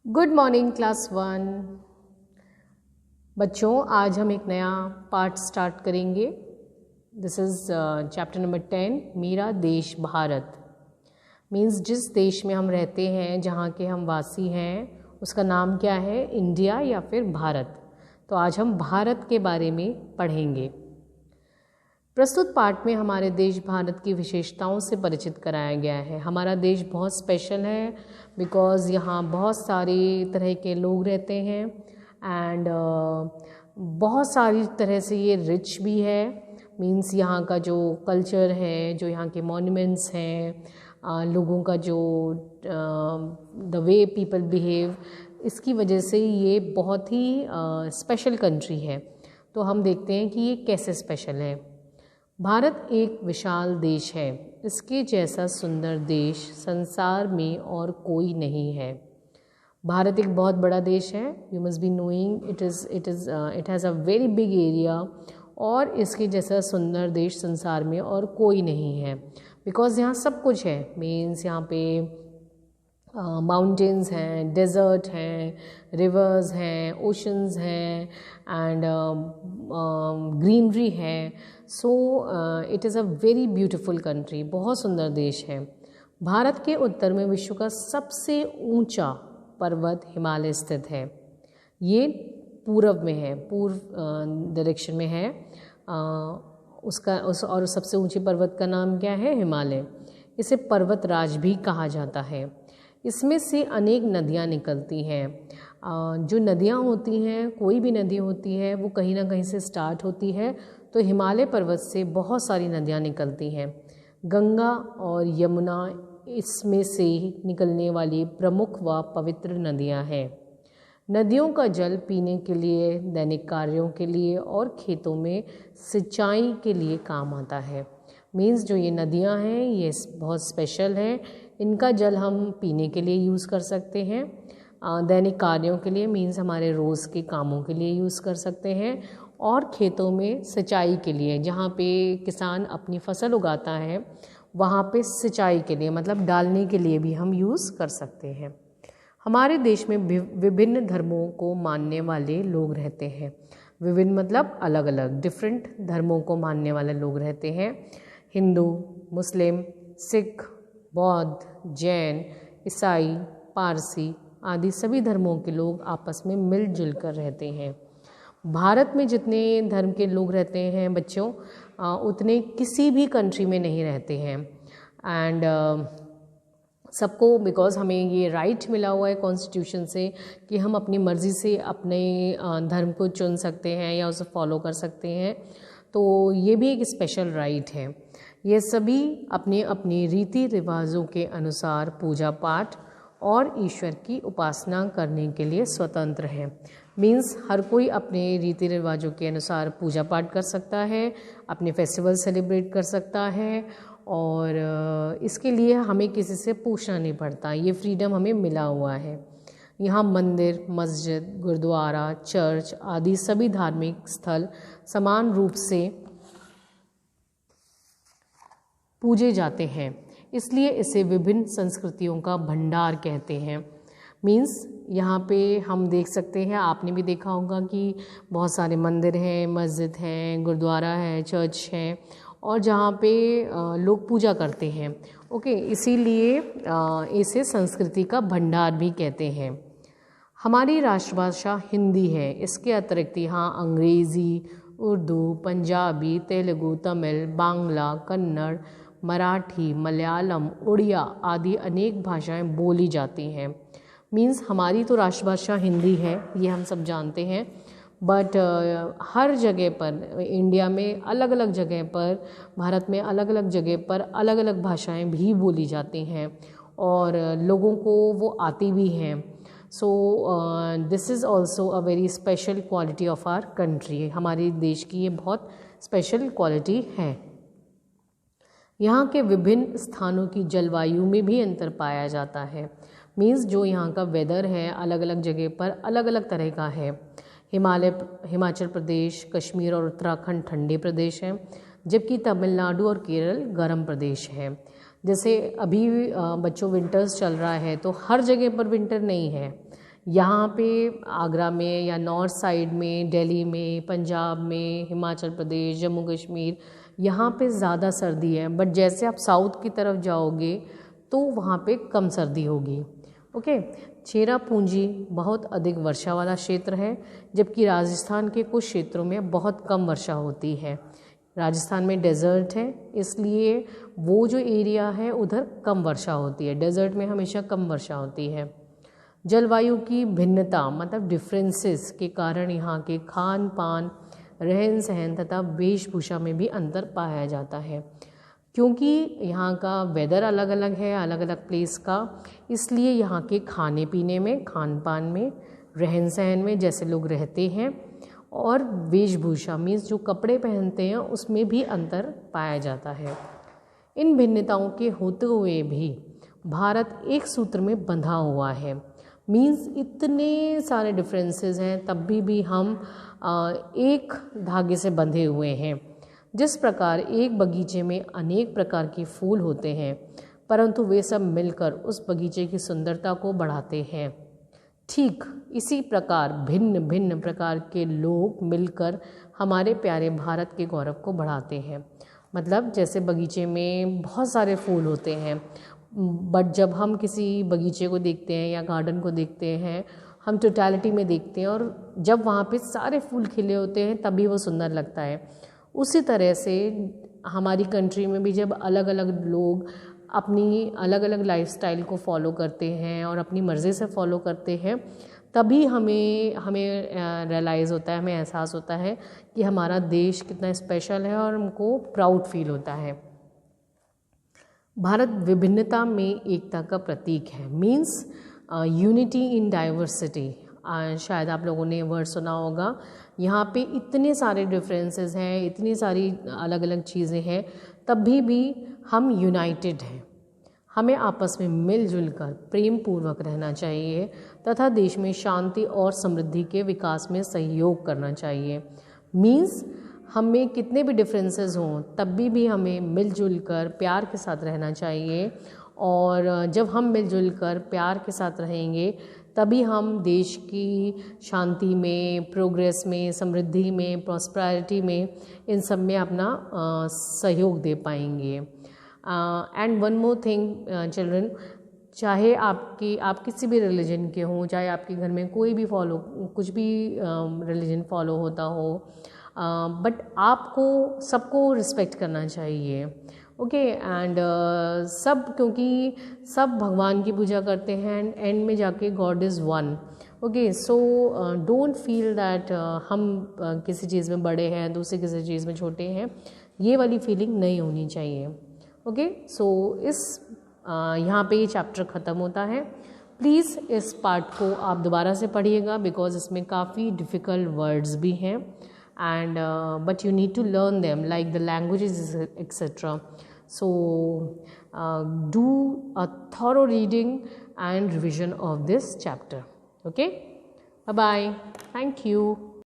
Good morning class 1। बच्चों, आज हम एक नया पार्ट स्टार्ट करेंगे। दिस इज़ चैप्टर नंबर 10, मेरा देश भारत। मीन्स जिस देश में हम रहते हैं, जहाँ के हम वासी हैं, उसका नाम क्या है, इंडिया या फिर भारत। तो आज हम भारत के बारे में पढ़ेंगे। प्रस्तुत पाठ में हमारे देश भारत की विशेषताओं से परिचित कराया गया है। हमारा देश बहुत स्पेशल है बिकॉज़ यहाँ बहुत सारे तरह के लोग रहते हैं एंड बहुत सारी तरह से ये रिच भी है। मीन्स यहाँ का जो कल्चर है, जो यहाँ के मॉन्यूमेंट्स हैं, लोगों का जो द वे पीपल बिहेव, इसकी वजह से ये बहुत ही स्पेशल कंट्री है। तो हम देखते हैं कि ये कैसे स्पेशल है। भारत एक विशाल देश है। इसके जैसा सुंदर देश संसार में और कोई नहीं है। भारत एक बहुत बड़ा देश है। You must be knowing it has a very big area. और इसके जैसा सुंदर देश संसार में और कोई नहीं है बिकॉज़ यहाँ सब कुछ है। मीन्स यहाँ पे माउंटेन्स हैं, डेजर्ट हैं, रिवर्स हैं, ओशंस हैं एंड ग्रीनरी है। So it is a very beautiful country. बहुत सुंदर देश है। भारत के उत्तर में विश्व का सबसे ऊंचा पर्वत हिमालय स्थित है। ये पूर्व में है, पूर्व डायरेक्शन में है। और सबसे ऊंचे पर्वत का नाम क्या है, हिमालय। इसे पर्वतराज भी कहा जाता है। इसमें से अनेक नदियाँ निकलती हैं। जो नदियाँ होती हैं, कोई भी नदी होती है, वो कहीं ना कहीं से स्टार्ट होती है। तो हिमालय पर्वत से बहुत सारी नदियाँ निकलती हैं। गंगा और यमुना इसमें से निकलने वाली प्रमुख व पवित्र नदियाँ हैं। नदियों का जल पीने के लिए, दैनिक कार्यों के लिए और खेतों में सिंचाई के लिए काम आता है। मीन्स जो ये नदियाँ हैं ये बहुत स्पेशल हैं। इनका जल हम पीने के लिए यूज़ कर सकते हैं, दैनिक कार्यों के लिए, मीन्स हमारे रोज़ के कामों के लिए यूज़ कर सकते हैं, और खेतों में सिंचाई के लिए, जहाँ पे किसान अपनी फसल उगाता है वहाँ पे सिंचाई के लिए, मतलब डालने के लिए भी हम यूज़ कर सकते हैं। हमारे देश में विभिन्न धर्मों को मानने वाले लोग रहते हैं। विभिन्न मतलब अलग अलग, डिफरेंट धर्मों को मानने वाले लोग रहते हैं। हिंदू, मुस्लिम, सिख, बौद्ध, जैन, ईसाई, पारसी आदि सभी धर्मों के लोग आपस में मिलजुल कर रहते हैं। भारत में जितने धर्म के लोग रहते हैं बच्चों, उतने किसी भी कंट्री में नहीं रहते हैं। एंड सबको, बिकॉज़ हमें ये राइट मिला हुआ है कॉन्स्टिट्यूशन से कि हम अपनी मर्ज़ी से अपने धर्म को चुन सकते हैं या उसे फॉलो कर सकते हैं। तो ये भी एक स्पेशल राइट है। ये सभी अपने अपने रीति रिवाजों के अनुसार पूजा पाठ और ईश्वर की उपासना करने के लिए स्वतंत्र है। मीन्स हर कोई अपने रीति रिवाजों के अनुसार पूजा पाठ कर सकता है, अपने फेस्टिवल सेलिब्रेट कर सकता है, और इसके लिए हमें किसी से पूछना नहीं पड़ता। ये फ्रीडम हमें मिला हुआ है। यहाँ मंदिर, मस्जिद, गुरुद्वारा, चर्च आदि सभी धार्मिक स्थल समान रूप से पूजे जाते हैं। इसलिए इसे विभिन्न संस्कृतियों का भंडार कहते हैं। मीन्स यहाँ पे हम देख सकते हैं, आपने भी देखा होगा कि बहुत सारे मंदिर हैं, मस्जिद हैं, गुरुद्वारा है, चर्च हैं, और जहाँ पे लोग पूजा करते हैं। ओके, इसीलिए इसे संस्कृति का भंडार भी कहते हैं। हमारी राष्ट्रभाषा हिंदी है। इसके अतिरिक्त यहाँ अंग्रेज़ी, उर्दू, पंजाबी, तेलुगु, तमिल, बांग्ला, कन्नड़, मराठी, मलयालम, उड़िया आदि अनेक भाषाएं बोली जाती हैं। मीन्स हमारी तो राष्ट्रभाषा हिंदी है, ये हम सब जानते हैं, बट हर जगह पर, इंडिया में अलग अलग जगह पर, भारत में अलग अलग जगह पर अलग अलग भाषाएं भी बोली जाती हैं और लोगों को वो आती भी हैं। So this is also a very special quality of our country. हमारे देश की ये बहुत स्पेशल क्वालिटी है। यहाँ के विभिन्न स्थानों की जलवायु में भी अंतर पाया जाता है। मीन्स जो यहाँ का वेदर है अलग अलग जगह पर अलग अलग तरह का है। हिमाचल प्रदेश, कश्मीर और उत्तराखंड ठंडे प्रदेश हैं, जबकि तमिलनाडु और केरल गर्म प्रदेश है। जैसे अभी बच्चों विंटर्स चल रहा है, तो हर जगह पर विंटर नहीं है। यहाँ पे आगरा में या नॉर्थ साइड में, दिल्ली में, पंजाब में, हिमाचल प्रदेश, जम्मू कश्मीर, यहाँ पे ज़्यादा सर्दी है। बट जैसे आप साउथ की तरफ जाओगे तो वहाँ पे कम सर्दी होगी। ओके, चेरापूंजी बहुत अधिक वर्षा वाला क्षेत्र है, जबकि राजस्थान के कुछ क्षेत्रों में बहुत कम वर्षा होती है। राजस्थान में डेजर्ट है, इसलिए वो जो एरिया है उधर कम वर्षा होती है। डेजर्ट में हमेशा कम वर्षा होती है। जलवायु की भिन्नता मतलब डिफरेंसेस के कारण यहाँ के खान पान, रहन सहन तथा वेशभूषा में भी अंतर पाया जाता है। क्योंकि यहाँ का वेदर अलग अलग है, अलग अलग प्लेस का, इसलिए यहाँ के खाने पीने में, खान पान में, रहन सहन में, जैसे लोग रहते हैं, और वेशभूषा मीन्स जो कपड़े पहनते हैं उसमें भी अंतर पाया जाता है। इन भिन्नताओं के होते हुए भी भारत एक सूत्र में बंधा हुआ है। मीन्स इतने सारे डिफरेंसेस हैं, तब भी हम एक धागे से बंधे हुए हैं। जिस प्रकार एक बगीचे में अनेक प्रकार के फूल होते हैं, परंतु वे सब मिलकर उस बगीचे की सुंदरता को बढ़ाते हैं, ठीक इसी प्रकार भिन्न भिन्न प्रकार के लोग मिलकर हमारे प्यारे भारत के गौरव को बढ़ाते हैं। मतलब जैसे बगीचे में बहुत सारे फूल होते हैं, बट जब हम किसी बगीचे को देखते हैं या गार्डन को देखते हैं, हम टोटलिटी में देखते हैं, और जब वहाँ पे सारे फूल खिले होते हैं तभी वो सुंदर लगता है। उसी तरह से हमारी कंट्री में भी जब अलग अलग लोग अपनी अलग अलग लाइफस्टाइल को फॉलो करते हैं और अपनी मर्ज़ी से फॉलो करते हैं, तभी हमें रियलाइज़ होता है, हमें एहसास होता है कि हमारा देश कितना स्पेशल है और हमको प्राउड फील होता है। भारत विभिन्नता में एकता का प्रतीक है, मीन्स यूनिटी इन डाइवर्सिटी। शायद आप लोगों ने वर्ड सुना होगा। यहाँ पे इतने सारे डिफरेंसेस हैं, इतनी सारी अलग अलग चीज़ें हैं, तब भी हम यूनाइटेड हैं। हमें आपस में मिलजुल कर प्रेम पूर्वक रहना चाहिए तथा देश में शांति और समृद्धि के विकास में सहयोग करना चाहिए। मीन्स हमें कितने भी डिफरेंसेस हों तब भी हमें मिलजुल कर प्यार के साथ रहना चाहिए, और जब हम मिलजुल कर प्यार के साथ रहेंगे तभी हम देश की शांति में, प्रोग्रेस में, समृद्धि में, प्रॉस्पेरिटी में, इन सब में अपना सहयोग दे पाएंगे। And one more thing children, चाहे आप किसी भी रिलीजन के हों, चाहे आपके घर में कोई भी कुछ भी रिलीजन फॉलो होता हो, बट आपको सबको रिस्पेक्ट करना चाहिए। ओके, एंड क्योंकि सब भगवान की पूजा करते हैं, एंड में जाके God is one. Okay, so don't feel that हम किसी चीज़ में बड़े हैं, दूसरे किसी चीज़ में छोटे हैं, ये वाली फीलिंग नहीं होनी चाहिए। ओके, सो यहाँ पे ये चैप्टर ख़त्म होता है। प्लीज़ इस पार्ट को आप दोबारा से पढ़िएगा, बिकॉज इसमें काफ़ी डिफ़िकल्ट वर्ड्स भी हैं, and but you need to learn them like the languages etc. So do a thorough reading and revision of this chapter. Okay, bye bye, thank you.